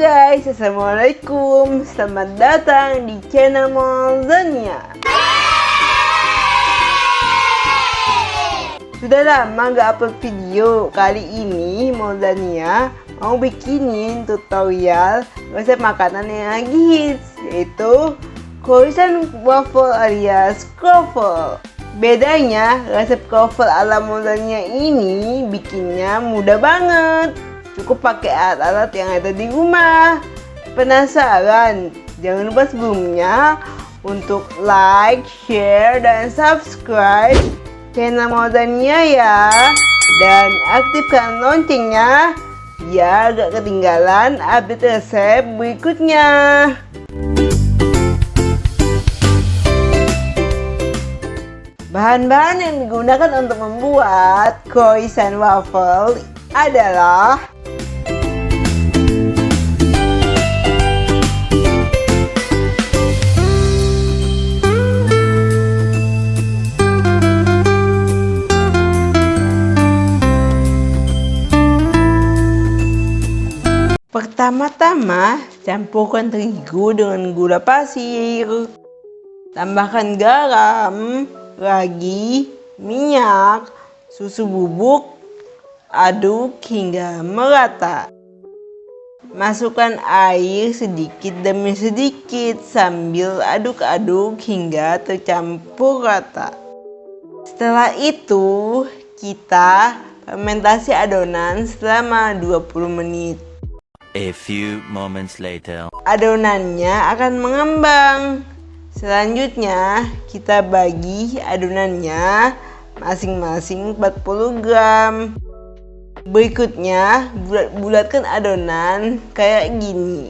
guys, assalamualaikum. Selamat datang di channel Molzania. Sudah lama gak upload video. Kali ini Molzania mau bikinin tutorial resep makanan yang lagi hits, yaitu croissant waffle alias croffle. Bedanya, resep croffle ala Molzania ini bikinnya mudah banget. Cukup pakai alat-alat yang ada di rumah. Penasaran? Jangan lupa sebelumnya untuk like, share, dan subscribe channel Molzania ya. Dan aktifkan loncengnya biar gak ketinggalan update resep berikutnya. Bahan-bahan yang digunakan untuk membuat croissant waffle adalah pertama-tama, campurkan terigu dengan gula pasir. Tambahkan garam, ragi, minyak, susu bubuk. Aduk hingga merata. Masukkan air sedikit demi sedikit sambil aduk-aduk hingga tercampur rata. Setelah itu, kita fermentasi adonan selama 20 menit. A few moments later. Adonannya akan mengembang. Selanjutnya, kita bagi adonannya masing-masing 40 gram. Berikutnya, bulat-bulatkan adonan kayak gini.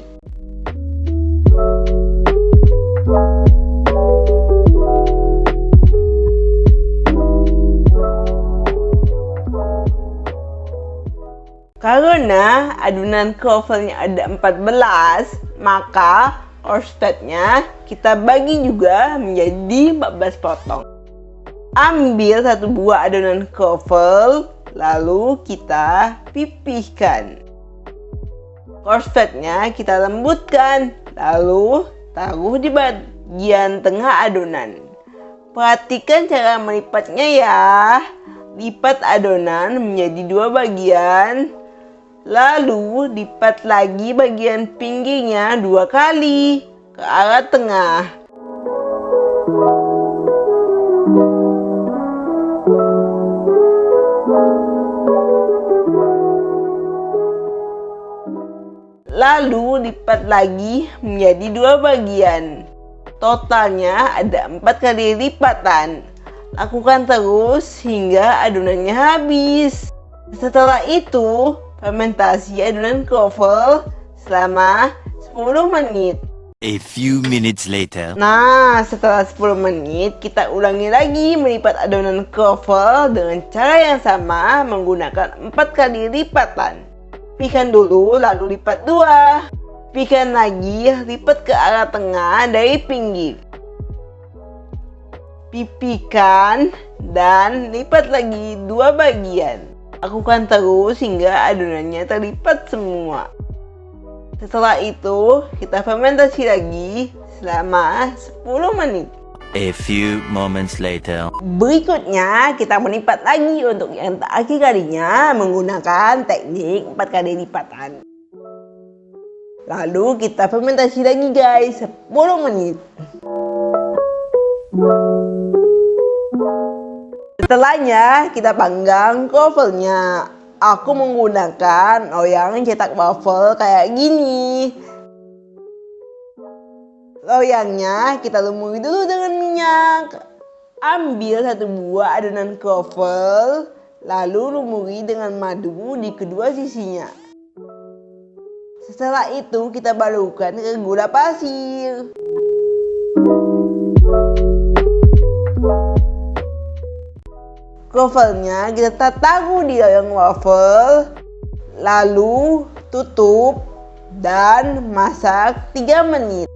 Karena adonan croffle-nya ada 14, maka croissant-nya kita bagi juga menjadi 14 potong. Ambil satu buah adonan croffle, lalu kita pipihkan. Croissant-nya kita lembutkan, lalu taruh di bagian tengah adonan. Perhatikan cara melipatnya ya. Lipat adonan menjadi 2 bagian, lalu lipat lagi bagian pinggirnya 2 kali ke arah tengah. Lalu lipat lagi menjadi 2 bagian. Totalnya ada 4 kali lipatan. Lakukan terus hingga adonannya habis. Setelah itu, fermentasi adonan croffle selama 10 menit. A few minutes later. Nah, setelah 10 menit, kita ulangi lagi melipat adonan croffle dengan cara yang sama menggunakan 4 kali lipatan. Pipihkan dulu, lalu lipat 2. Pipihkan lagi, lipat ke arah tengah dari pinggir. Pipihkan dan lipat lagi 2 bagian. Lakukan terus hingga adonannya terlipat semua. Setelah itu, kita fermentasi lagi selama 10 menit. A few moments later. Berikutnya, kita melipat lagi untuk yang terakhir kalinya menggunakan teknik 4 kali lipatan. Lalu kita fermentasi lagi guys, 10 menit. Setelahnya, kita panggang croffle-nya. Aku menggunakan loyang cetak waffle kayak gini. Loyangnya kita lumuri dulu dengan minyak. Ambil satu buah adonan croffle, lalu lumuri dengan madu di kedua sisinya. Setelah itu kita balurkan ke gula pasir. Croffle-nya kita taruh di loyang waffle, lalu tutup dan masak 3 menit.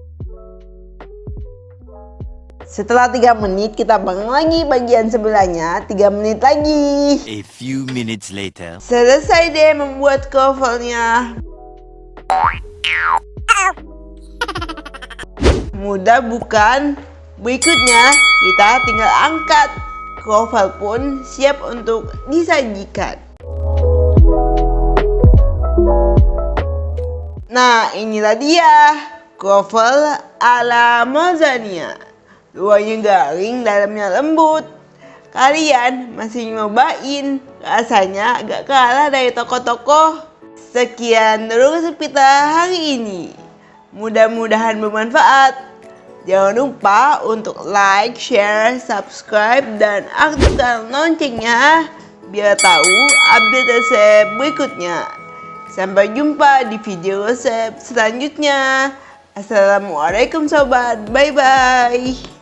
Setelah 3 menit, kita panggang lagi bagian sebelahnya 3 menit lagi. A few minutes later. Selesai deh membuat croffle-nya. Mudah bukan? Berikutnya, kita tinggal angkat. Kroffel pun siap untuk disajikan. Nah, inilah dia kroffel ala Mozania. Luarnya garing, dalamnya lembut. Kalian masih nyobain? Rasanya agak kalah dari toko-toko. Sekian dulu kita hari ini. Mudah-mudahan bermanfaat. Jangan lupa untuk like, share, subscribe, dan aktifkan loncengnya biar tahu update resep berikutnya. Sampai jumpa di video resep selanjutnya. Assalamualaikum sobat, bye-bye.